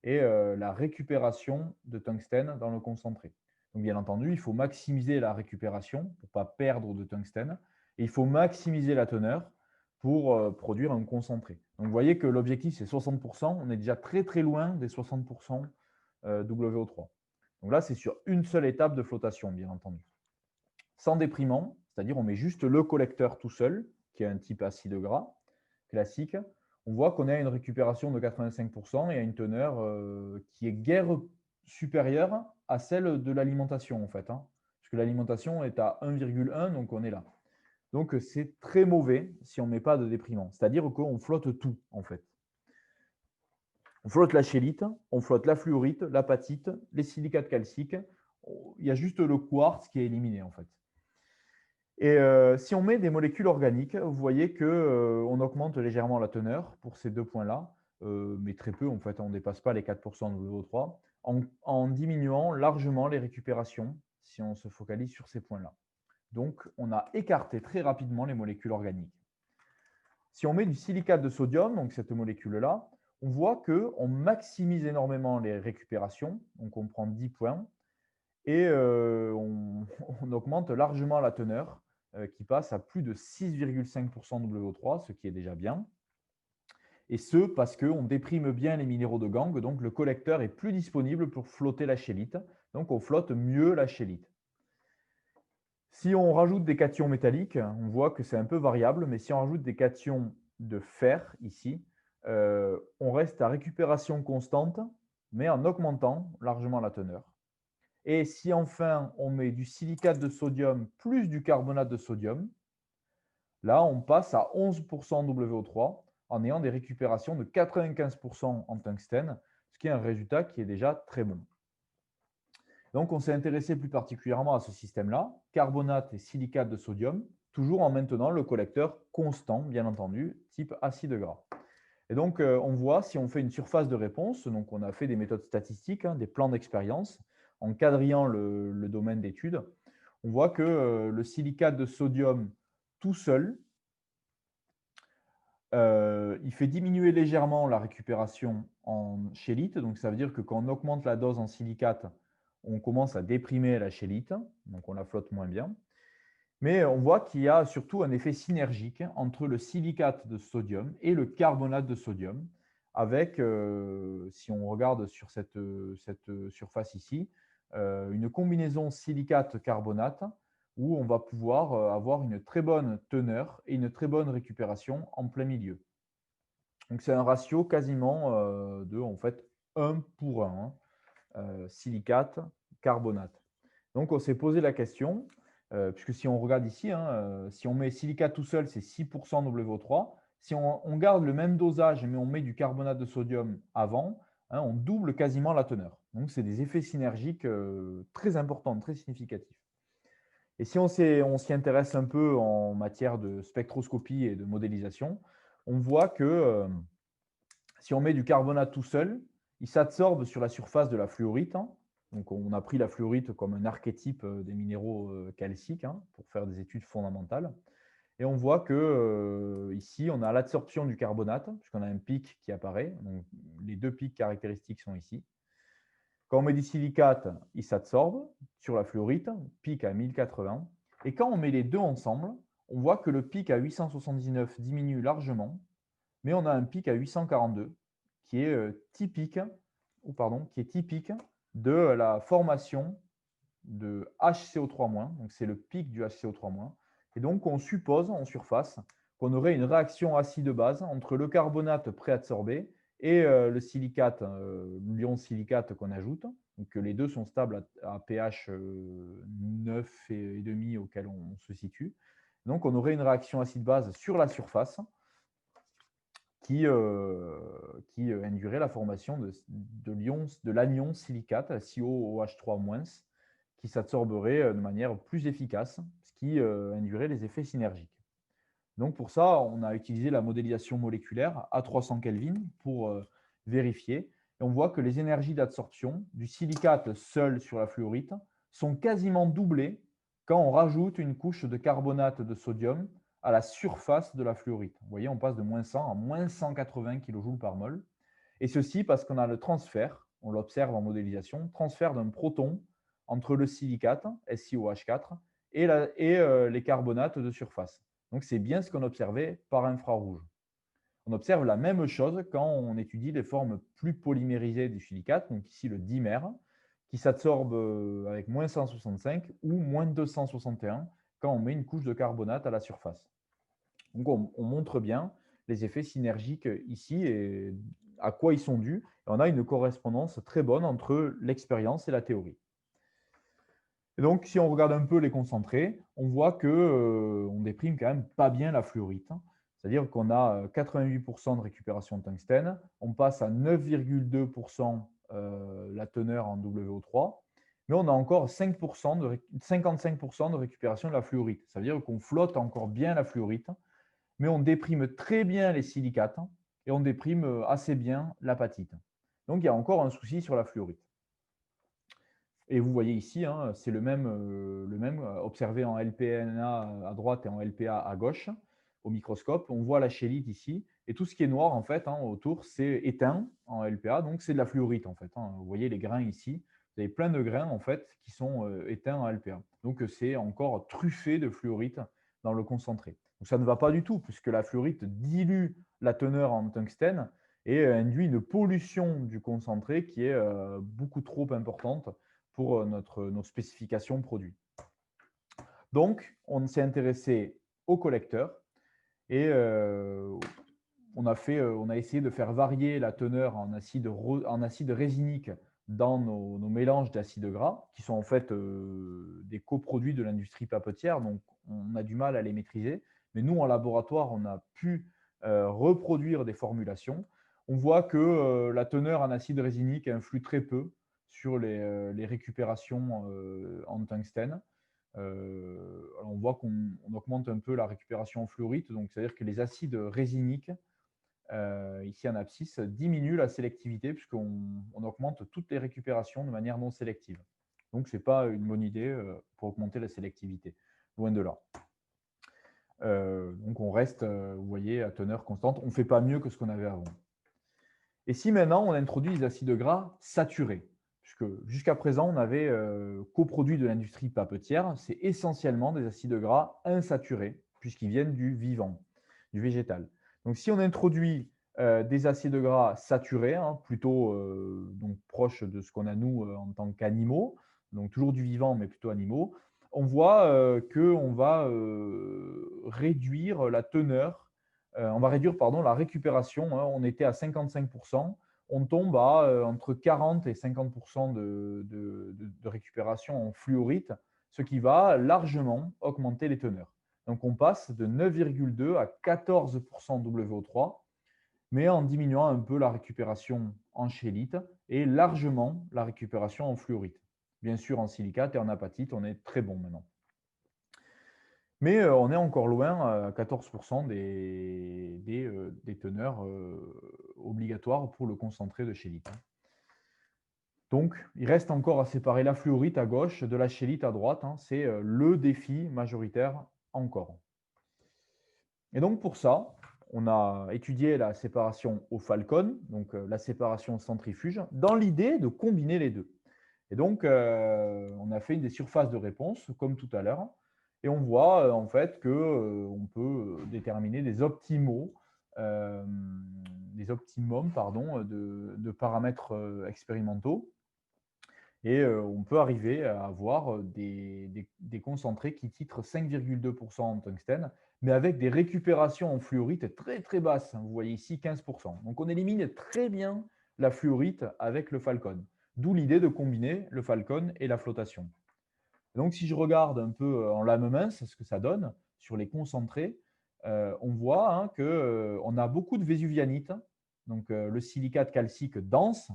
et la récupération de tungstène dans le concentré. Donc, bien entendu, il faut maximiser la récupération pour ne pas perdre de tungstène et il faut maximiser la teneur pour produire un concentré. Donc, vous voyez que l'objectif, c'est 60%. On est déjà très, très loin des 60% WO3. Donc là, c'est sur une seule étape de flottation, bien entendu. Sans déprimant, c'est-à-dire on met juste le collecteur tout seul, qui est un type acide gras classique, on voit qu'on a une récupération de 85% et à une teneur qui est guère supérieure à celle de l'alimentation, en fait. Hein, parce que l'alimentation est à 1,1, donc on est là. Donc c'est très mauvais si on ne met pas de déprimant, c'est-à-dire qu'on flotte tout, en fait. On flotte la schellite, on flotte la fluorite, l'apatite, les silicates calciques. Il y a juste le quartz qui est éliminé, en fait. Et si on met des molécules organiques, vous voyez qu'on augmente légèrement la teneur pour ces deux points-là, mais très peu, en fait, on ne dépasse pas les 4% de VO3, en diminuant largement les récupérations si on se focalise sur ces points-là. Donc, on a écarté très rapidement les molécules organiques. Si on met du silicate de sodium, donc cette molécule-là, on voit qu'on maximise énormément les récupérations, donc on prend 10 points, et on augmente largement la teneur, qui passe à plus de 6,5% WO3, ce qui est déjà bien. Et ce, parce qu'on déprime bien les minéraux de gangue, donc le collecteur est plus disponible pour flotter la schellite, donc on flotte mieux la schellite. Si on rajoute des cations métalliques, on voit que c'est un peu variable, mais si on rajoute des cations de fer ici, on reste à récupération constante, mais en augmentant largement la teneur. Et si enfin on met du silicate de sodium plus du carbonate de sodium, là on passe à 11% WO3 en ayant des récupérations de 95% en tungstène, ce qui est un résultat qui est déjà très bon. Donc on s'est intéressé plus particulièrement à ce système-là, carbonate et silicate de sodium, toujours en maintenant le collecteur constant, bien entendu, type acide gras. Et donc, on voit si on fait une surface de réponse, donc on a fait des méthodes statistiques, des plans d'expérience, en quadrillant le domaine d'étude, on voit que le silicate de sodium tout seul, il fait diminuer légèrement la récupération en schélite. Donc, ça veut dire que quand on augmente la dose en silicate, on commence à déprimer la schélite, donc on la flotte moins bien. Mais on voit qu'il y a surtout un effet synergique entre le silicate de sodium et le carbonate de sodium, avec, si on regarde sur cette surface ici, une combinaison silicate-carbonate où on va pouvoir avoir une très bonne teneur et une très bonne récupération en plein milieu. Donc c'est un ratio quasiment de en fait 1 pour 1, silicate-carbonate. Donc on s'est posé la question, puisque si on regarde ici, si on met silicate tout seul, c'est 6% WO3. Si on garde le même dosage, mais on met du carbonate de sodium avant, on double quasiment la teneur. Donc c'est des effets synergiques très importants, très significatifs. Et si on s'y intéresse un peu en matière de spectroscopie et de modélisation, on voit que si on met du carbonate tout seul, il s'absorbe sur la surface de la fluorite. Donc, on a pris la fluorite comme un archétype des minéraux calciques pour faire des études fondamentales. Et on voit que ici, on a l'absorption du carbonate, puisqu'on a un pic qui apparaît. Donc, les deux pics caractéristiques sont ici. Quand on met du silicate, il s'absorbe sur la fluorite, pic à 1080. Et quand on met les deux ensemble, on voit que le pic à 879 diminue largement, mais on a un pic à 842 qui est typique, de la formation de HCO3-. Donc c'est le pic du HCO3-. Et donc on suppose en surface qu'on aurait une réaction acide-base entre le carbonate préadsorbé et le silicate, l'ion silicate qu'on ajoute. Donc les deux sont stables à pH 9,5 auquel on se situe. Donc on aurait une réaction acide-base sur la surface qui induirait la formation de l'anion silicate, SiOH3-, qui s'absorberait de manière plus efficace, ce qui induirait les effets synergiques. Donc pour ça, on a utilisé la modélisation moléculaire à 300 Kelvin pour vérifier. Et on voit que les énergies d'absorption du silicate seul sur la fluorite sont quasiment doublées quand on rajoute une couche de carbonate de sodium à la surface de la fluorite. Vous voyez, on passe de moins 100 à moins 180 kJ par mol. Et ceci parce qu'on a le transfert, on l'observe en modélisation, transfert d'un proton entre le silicate, SiOH4, et les carbonates de surface. Donc, c'est bien ce qu'on observait par infrarouge. On observe la même chose quand on étudie les formes plus polymérisées du silicate, donc ici le dimère, qui s'absorbe avec moins 165 ou moins 261 quand on met une couche de carbonate à la surface. Donc, on montre bien les effets synergiques ici et à quoi ils sont dus. Et on a une correspondance très bonne entre l'expérience et la théorie. Et donc, si on regarde un peu les concentrés, on voit qu'on déprime quand même pas bien la fluorite. C'est-à-dire qu'on a 88% de récupération de tungstène, on passe à 9,2% la teneur en WO3, mais on a encore 55% de récupération de la fluorite. Ça veut dire qu'on flotte encore bien la fluorite, mais on déprime très bien les silicates et on déprime assez bien l'apatite. Donc, il y a encore un souci sur la fluorite. Et vous voyez ici, c'est le même observé en LPNA à droite et en LPA à gauche au microscope. On voit la schélite ici, et tout ce qui est noir en fait autour, c'est éteint en LPA, donc c'est de la fluorite en fait. Vous voyez les grains ici, vous avez plein de grains en fait qui sont éteints en LPA. Donc c'est encore truffé de fluorite dans le concentré. Donc ça ne va pas du tout, puisque la fluorite dilue la teneur en tungstène et induit une pollution du concentré qui est beaucoup trop importante pour nos spécifications produits. Donc, on s'est intéressé au collecteur et on a essayé de faire varier la teneur en acide résinique dans nos mélanges d'acides gras, qui sont en fait des coproduits de l'industrie papetière, donc on a du mal à les maîtriser. Mais nous, en laboratoire, on a pu reproduire des formulations. On voit que la teneur en acide résinique influe très peu sur les récupérations en tungstène. On voit qu'on augmente un peu la récupération en fluorite, donc c'est-à-dire que les acides résiniques, ici en abscisse, diminuent la sélectivité puisqu'on augmente toutes les récupérations de manière non sélective. Donc, ce n'est pas une bonne idée pour augmenter la sélectivité, loin de là. Donc, on reste, vous voyez, à teneur constante. On ne fait pas mieux que ce qu'on avait avant. Et si maintenant, on introduit des acides gras saturés, puisque jusqu'à présent, on avait coproduits de l'industrie papetière, c'est essentiellement des acides gras insaturés, puisqu'ils viennent du vivant, du végétal. Donc, si on introduit des acides gras saturés, hein, plutôt donc, proches de ce qu'on a nous en tant qu'animaux, donc toujours du vivant, mais plutôt animaux, on voit qu'on va réduire la teneur, on va réduire pardon, la récupération. Hein, on était à 55%, on tombe à entre 40 et 50% de récupération en fluorite, ce qui va largement augmenter les teneurs. Donc, on passe de 9,2 à 14% WO3, mais en diminuant un peu la récupération en schélite et largement la récupération en fluorite. Bien sûr, en silicate et en apatite, on est très bon maintenant. Mais on est encore loin à 14% des teneurs obligatoires pour le concentré de schélite. Donc, il reste encore à séparer la fluorite à gauche de la schélite à droite. Hein. C'est le défi majoritaire encore. Et donc, pour ça, on a étudié la séparation au Falcon, donc la séparation centrifuge, dans l'idée de combiner les deux. Et donc, on a fait des surfaces de réponse, comme tout à l'heure, et on voit en fait qu'on peut déterminer des optimums de paramètres expérimentaux. Et on peut arriver à avoir des concentrés qui titrent 5,2% en tungstène, mais avec des récupérations en fluorite très très basses. Vous voyez ici 15%. Donc on élimine très bien la fluorite avec le Falcon. D'où l'idée de combiner le Falcon et la flottation. Donc si je regarde un peu en lame mince ce que ça donne sur les concentrés, on voit hein, qu'on a beaucoup de vésuvianite, donc le silicate calcique dense.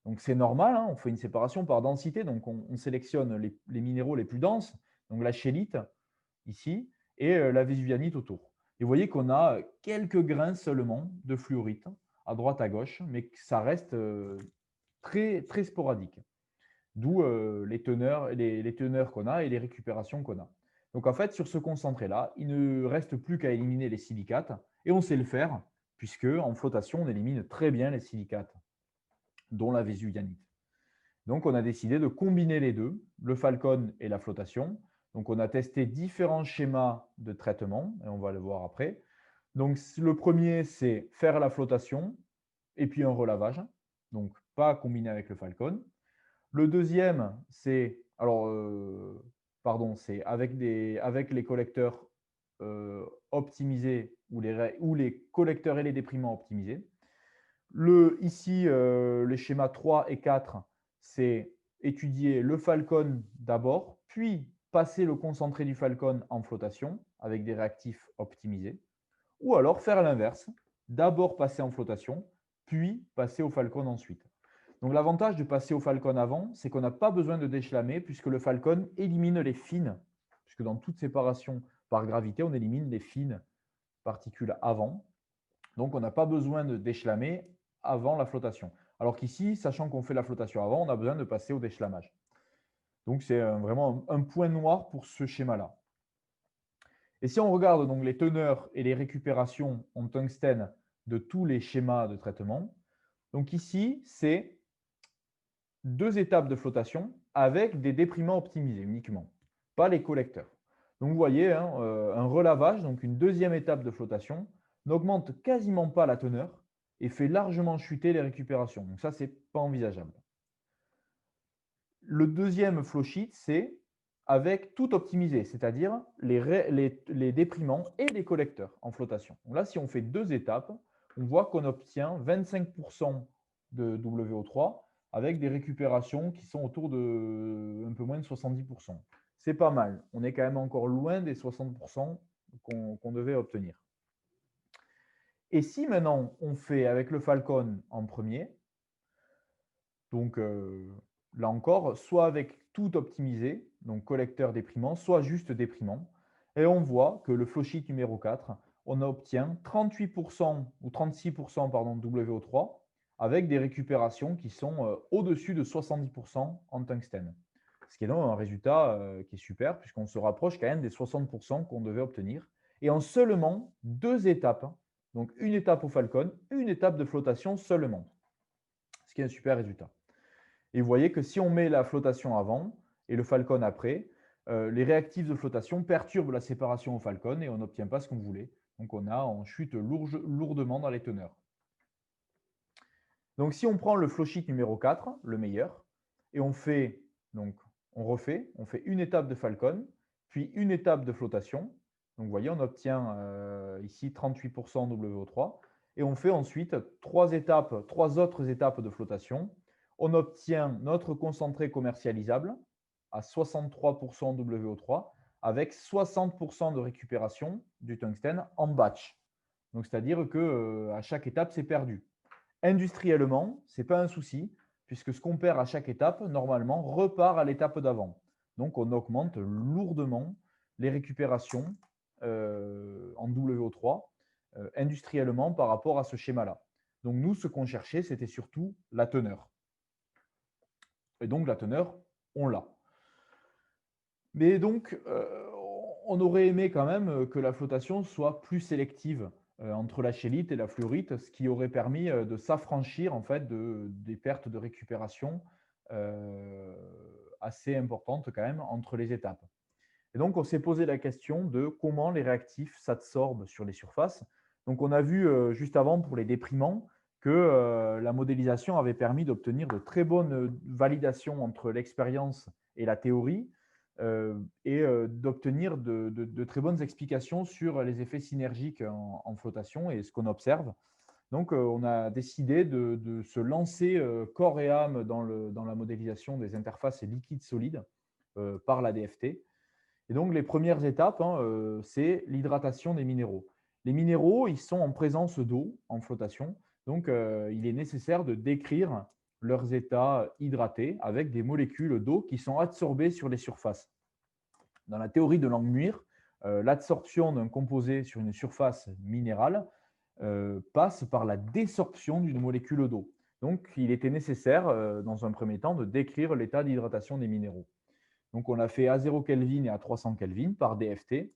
Donc c'est normal, hein, on fait une séparation par densité, donc on sélectionne les minéraux les plus denses, donc la schélite ici, et la vésuvianite autour. Et vous voyez qu'on a quelques grains seulement de fluorite à droite, à gauche, mais ça reste très, très sporadique. D'où les teneurs qu'on a et les récupérations qu'on a. Donc en fait, sur ce concentré-là, il ne reste plus qu'à éliminer les silicates, et on sait le faire, puisque en flottation, on élimine très bien les silicates, dont la vésuvianite. Donc on a décidé de combiner les deux, le Falcon et la flottation. Donc on a testé différents schémas de traitement, et on va le voir après. Donc le premier, c'est faire la flottation, et puis un relavage, donc pas combiné avec le Falcon. Le deuxième, c'est c'est avec les collecteurs optimisés ou les collecteurs et les déprimants optimisés. Ici, les schémas 3 et 4, c'est étudier le Falcon d'abord, puis passer le concentré du Falcon en flottation avec des réactifs optimisés. Ou alors faire l'inverse, d'abord passer en flottation, puis passer au Falcon ensuite. Donc l'avantage de passer au Falcon avant, c'est qu'on n'a pas besoin de déchlamer puisque le Falcon élimine les fines, puisque dans toute séparation par gravité, on élimine les fines particules avant. Donc on n'a pas besoin de déchlamer avant la flottation. Alors qu'ici, sachant qu'on fait la flottation avant, on a besoin de passer au déchlamage. Donc c'est vraiment un point noir pour ce schéma-là. Et si on regarde donc les teneurs et les récupérations en tungstène de tous les schémas de traitement, donc ici, c'est 2 étapes de flottation avec des déprimants optimisés uniquement, pas les collecteurs. Donc vous voyez, hein, un relavage, donc une deuxième étape de flottation, n'augmente quasiment pas la teneur et fait largement chuter les récupérations. Donc ça, ce n'est pas envisageable. Le deuxième flowsheet, c'est avec tout optimisé, c'est-à-dire les déprimants et les collecteurs en flottation. Donc là, si on fait 2 étapes, on voit qu'on obtient 25% de WO3 avec des récupérations qui sont autour de un peu moins de 70%. C'est pas mal. On est quand même encore loin des 60% qu'on devait obtenir. Et si maintenant on fait avec le Falcon en premier, donc là encore, soit avec tout optimisé, donc collecteur déprimant, soit juste déprimant, et on voit que le flowsheet numéro 4, on obtient 38% ou 36% pardon, de WO3 avec des récupérations qui sont au-dessus de 70% en tungstène. Ce qui est donc un résultat qui est super, puisqu'on se rapproche quand même des 60% qu'on devait obtenir, et en seulement 2 étapes. Donc une étape au Falcon, une étape de flottation seulement, ce qui est un super résultat. Et vous voyez que si on met la flottation avant et le Falcon après, les réactifs de flottation perturbent la séparation au Falcon et on n'obtient pas ce qu'on voulait. Donc on chute lourdement dans les teneurs. Donc si on prend le flowsheet numéro 4, le meilleur, et on fait, donc on fait une étape de Falcon, puis une étape de flottation. Donc vous voyez, on obtient ici 38% WO3, et on fait ensuite 3 autres étapes de flottation. On obtient notre concentré commercialisable à 63% WO3 avec 60% de récupération du tungstène en batch. Donc c'est-à-dire qu'à chaque étape, c'est perdu. Industriellement, ce n'est pas un souci, puisque ce qu'on perd à chaque étape, normalement, repart à l'étape d'avant. Donc, on augmente lourdement les récupérations en WO3 industriellement par rapport à ce schéma-là. Donc, nous, ce qu'on cherchait, c'était surtout la teneur. Et donc, la teneur, on l'a. Mais donc, on aurait aimé quand même que la flottation soit plus sélective entre la schélite et la fluorite, ce qui aurait permis de s'affranchir en fait des pertes de récupération assez importantes quand même entre les étapes. Et donc, on s'est posé la question de comment les réactifs s'absorbent sur les surfaces. Donc, on a vu juste avant pour les déprimants que la modélisation avait permis d'obtenir de très bonnes validations entre l'expérience et la théorie et d'obtenir de très bonnes explications sur les effets synergiques en flottation et ce qu'on observe. Donc, on a décidé de se lancer corps et âme dans la modélisation des interfaces liquides-solides par la DFT. Et donc, les premières étapes, c'est l'hydratation des minéraux. Les minéraux, ils sont en présence d'eau en flottation. Donc, il est nécessaire de décrire leurs états hydratés avec des molécules d'eau qui sont absorbées sur les surfaces. Dans la théorie de Langmuir, l'absorption d'un composé sur une surface minérale passe par la désorption d'une molécule d'eau. Donc, il était nécessaire, dans un premier temps, de décrire l'état d'hydratation des minéraux. Donc, on l'a fait à 0 Kelvin et à 300 Kelvin par DFT.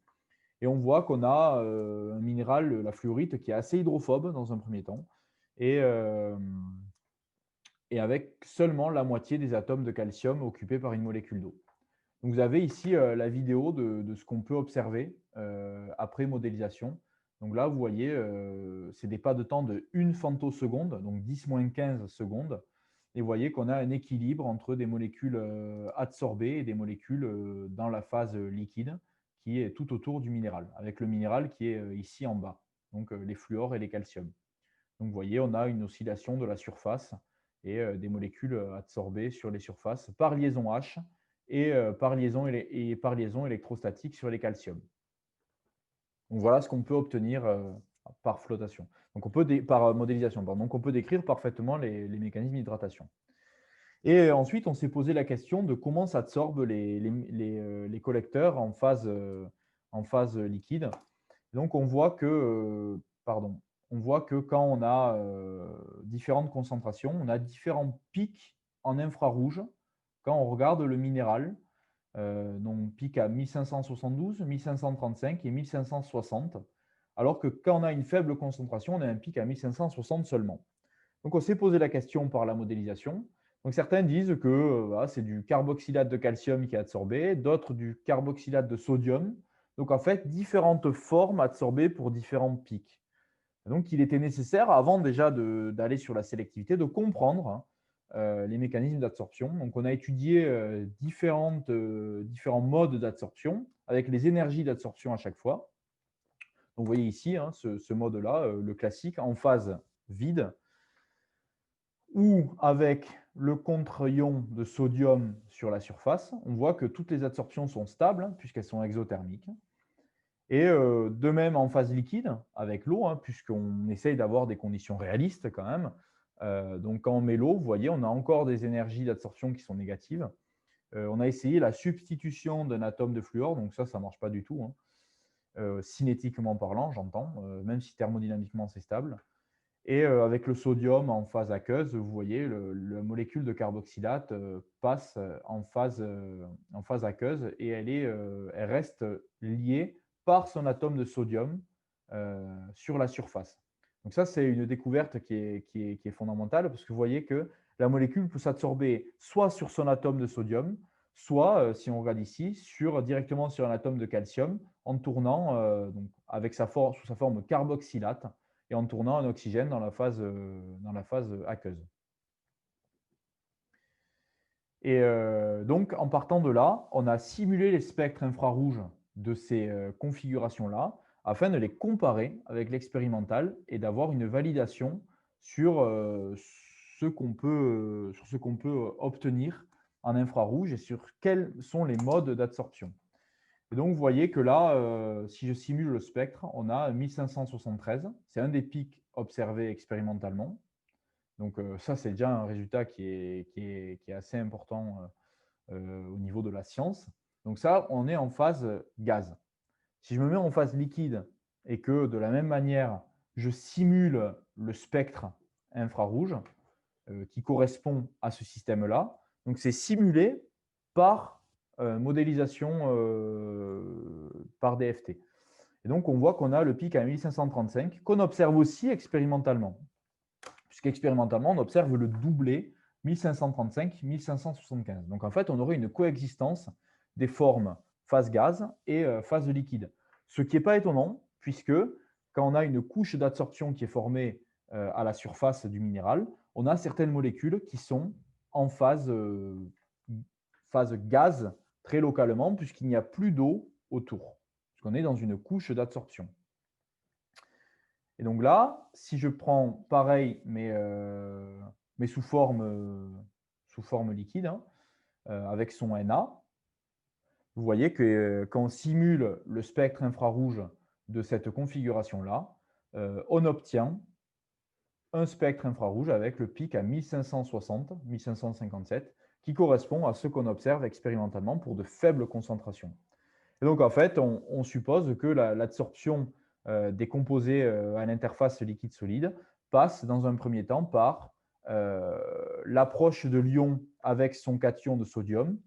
Et on voit qu'on a un minéral, la fluorite, qui est assez hydrophobe dans un premier temps. Et avec seulement la moitié des atomes de calcium occupés par une molécule d'eau. Donc, vous avez ici la vidéo de ce qu'on peut observer après modélisation. Donc là, vous voyez, c'est des pas de temps de 1 femtoseconde, donc 10-15 secondes. Et vous voyez qu'on a un équilibre entre des molécules adsorbées et des molécules dans la phase liquide qui est tout autour du minéral, avec le minéral qui est ici en bas, donc les fluors et les calciums. Donc vous voyez, on a une oscillation de la surface et des molécules adsorbées sur les surfaces par liaison H et par liaison électrostatique sur les calciums. Donc voilà ce qu'on peut obtenir par flottation. Donc par modélisation. Donc on peut décrire parfaitement les mécanismes d'hydratation. Et ensuite, on s'est posé la question de comment s'absorbent les collecteurs en phase liquide. Donc on voit que, quand on a différentes concentrations, on a différents pics en infrarouge quand on regarde le minéral. Donc pic à 1572, 1535 et 1560, alors que quand on a une faible concentration, on a un pic à 1560 seulement. Donc on s'est posé la question par la modélisation. Donc certains disent que c'est du carboxylate de calcium qui est absorbé, d'autres du carboxylate de sodium. Donc en fait, différentes formes absorbées pour différents pics. Donc il était nécessaire, avant déjà d'aller sur la sélectivité, de comprendre les mécanismes d'absorption. Donc on a étudié différents modes d'absorption avec les énergies d'absorption à chaque fois. Donc vous voyez ici ce mode-là, le classique, en phase vide, ou avec le contre-ion de sodium sur la surface, on voit que toutes les adsorptions sont stables, hein, puisqu'elles sont exothermiques. Et de même en phase liquide, avec l'eau, hein, puisqu'on essaye d'avoir des conditions réalistes quand même. Donc quand on met l'eau, vous voyez, on a encore des énergies d'adsorption qui sont négatives. On a essayé la substitution d'un atome de fluor, donc ça ne marche pas du tout, hein. Cinétiquement parlant, j'entends, même si thermodynamiquement c'est stable. Et avec le sodium en phase aqueuse, vous voyez, la molécule de carboxylate passe en phase aqueuse et elle reste liée par son atome de sodium sur la surface. Donc ça, c'est une découverte qui est fondamentale parce que vous voyez que la molécule peut s'absorber soit sur son atome de sodium, soit, si on regarde ici, directement sur un atome de calcium en tournant donc sous sa forme carboxylate et en tournant un oxygène dans la phase aqueuse. Et donc, en partant de là, on a simulé les spectres infrarouges de ces configurations-là afin de les comparer avec l'expérimental et d'avoir une validation sur ce qu'on peut obtenir en infrarouge et sur quels sont les modes d'absorption. Et donc, vous voyez que là, si je simule le spectre, on a 1573. C'est un des pics observés expérimentalement. Donc, ça, c'est déjà un résultat qui est assez important au niveau de la science. Donc ça, on est en phase gaz. Si je me mets en phase liquide et que, de la même manière, je simule le spectre infrarouge qui correspond à ce système-là, donc c'est simulé par modélisation par DFT. Et donc, on voit qu'on a le pic à 1535, qu'on observe aussi expérimentalement. Puisqu'expérimentalement, on observe le doublé 1535-1575. Donc, en fait, on aurait une coexistence des formes phase gaz et phase liquide. Ce qui n'est pas étonnant, puisque quand on a une couche d'adsorption qui est formée à la surface du minéral, on a certaines molécules qui sont en phase gaz très localement, puisqu'il n'y a plus d'eau autour, puisqu'on est dans une couche d'adsorption. Et donc là, si je prends pareil, mais sous forme liquide, hein, avec son Na, vous voyez que quand on simule le spectre infrarouge de cette configuration-là, on obtient un spectre infrarouge avec le pic à 1560, 1557, qui correspond à ce qu'on observe expérimentalement pour de faibles concentrations. Et donc, en fait, on suppose que l'absorption des composés à l'interface liquide-solide passe dans un premier temps par l'approche de l'ion avec son cation de sodium,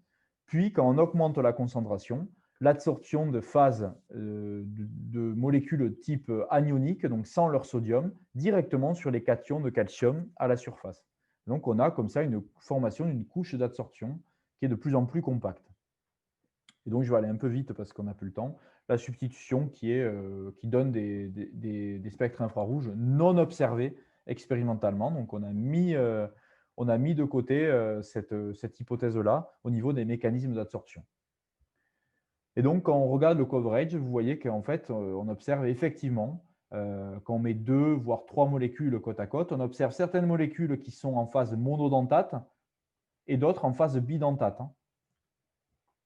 puis quand on augmente la concentration, l'absorption de phases de molécules type anionique, donc sans leur sodium, directement sur les cations de calcium à la surface. Donc, on a comme ça une formation d'une couche d'absorption qui est de plus en plus compacte. Et donc, je vais aller un peu vite parce qu'on n'a plus le temps. La substitution qui donne des spectres infrarouges non observés expérimentalement. Donc, on a mis de côté cette hypothèse-là au niveau des mécanismes d'absorption. Et donc, quand on regarde le coverage, vous voyez qu'en fait, on observe effectivement, quand on met 2, voire 3 molécules côte à côte, on observe certaines molécules qui sont en phase monodentate et d'autres en phase bidentate.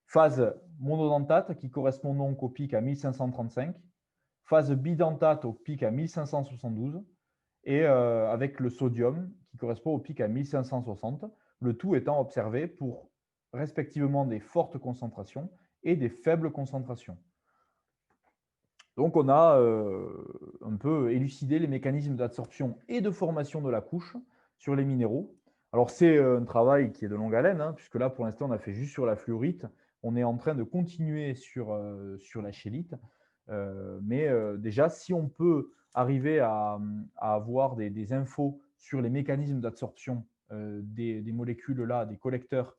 Phase monodentate qui correspond donc au pic à 1535, phase bidentate au pic à 1572 et avec le sodium qui correspond au pic à 1560, le tout étant observé pour respectivement des fortes concentrations et des faibles concentrations. Donc on a un peu élucidé les mécanismes d'absorption et de formation de la couche sur les minéraux. Alors c'est un travail qui est de longue haleine, hein, puisque là pour l'instant on a fait juste sur la fluorite. On est en train de continuer sur la schellite. Mais déjà, si on peut arriver à avoir des infos sur les mécanismes d'absorption des molécules-là, des collecteurs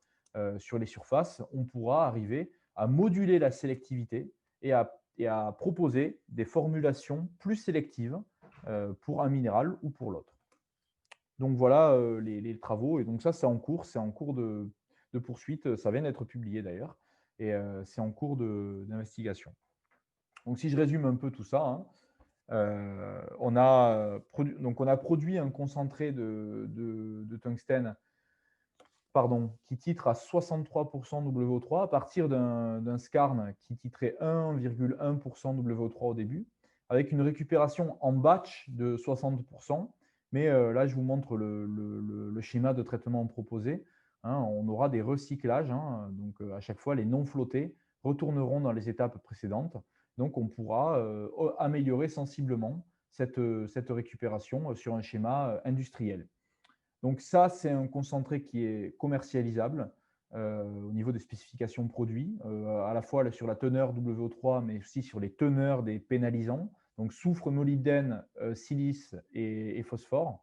sur les surfaces, on pourra arriver à moduler la sélectivité et à proposer des formulations plus sélectives pour un minéral ou pour l'autre. Donc voilà les travaux. Et donc ça, c'est en cours de poursuite. Ça vient d'être publié d'ailleurs. Et c'est en cours d'investigation. Donc si je résume un peu tout ça, hein, on a produit un concentré de tungstène pardon, qui titre à 63% WO3 à partir d'un skarn qui titrait 1,1% WO3 au début, avec une récupération en batch de 60%. Mais là, je vous montre le schéma de traitement proposé. Hein. On aura des recyclages. Hein. Donc, à chaque fois, les non flottés retourneront dans les étapes précédentes. Donc, on pourra améliorer sensiblement cette récupération sur un schéma industriel. Donc ça, c'est un concentré qui est commercialisable au niveau des spécifications produits, à la fois sur la teneur WO3, mais aussi sur les teneurs des pénalisants, donc soufre, molybdène, silice et phosphore.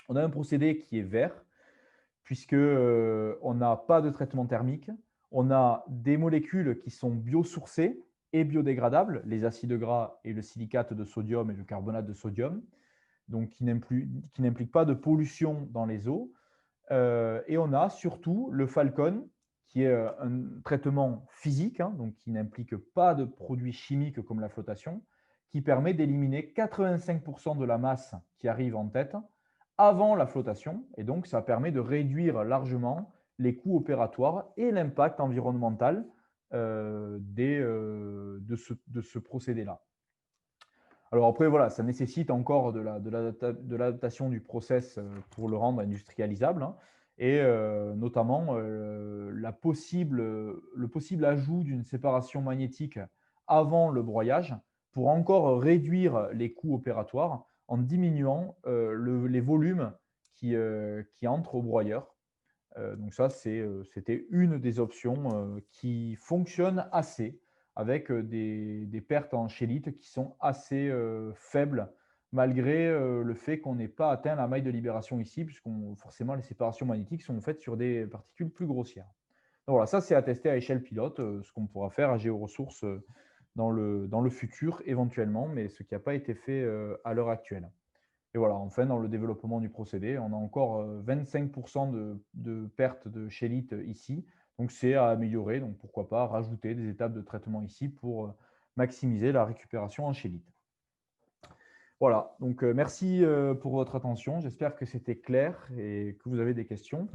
On a un procédé qui est vert, puisqu'on n'a pas de traitement thermique. On a des molécules qui sont biosourcées et biodégradables, les acides gras et le silicate de sodium et le carbonate de sodium, donc qui n'impliquent pas de pollution dans les eaux. Et on a surtout le Falcon, qui est un traitement physique, hein, donc qui n'implique pas de produits chimiques comme la flotation, qui permet d'éliminer 85% de la masse qui arrive en tête avant la flotation. Et donc, ça permet de réduire largement les coûts opératoires et l'impact environnemental de ce procédé-là. Alors après, voilà, ça nécessite encore de l'adaptation du process pour le rendre industrialisable, hein, et notamment le possible ajout d'une séparation magnétique avant le broyage pour encore réduire les coûts opératoires en diminuant les volumes qui entrent au broyeur. Donc ça, c'était une des options qui fonctionne assez, avec des pertes en schélite qui sont assez faibles, malgré le fait qu'on n'ait pas atteint la maille de libération ici, puisque forcément les séparations magnétiques sont faites sur des particules plus grossières. Donc voilà, ça c'est à tester à échelle pilote, ce qu'on pourra faire à Géoressources dans le futur éventuellement, mais ce qui n'a pas été fait à l'heure actuelle. Et voilà, enfin, dans le développement du procédé, on a encore 25% de perte de schélite ici. Donc, c'est à améliorer. Donc, pourquoi pas rajouter des étapes de traitement ici pour maximiser la récupération en schélite. Voilà, donc merci pour votre attention. J'espère que c'était clair et que vous avez des questions.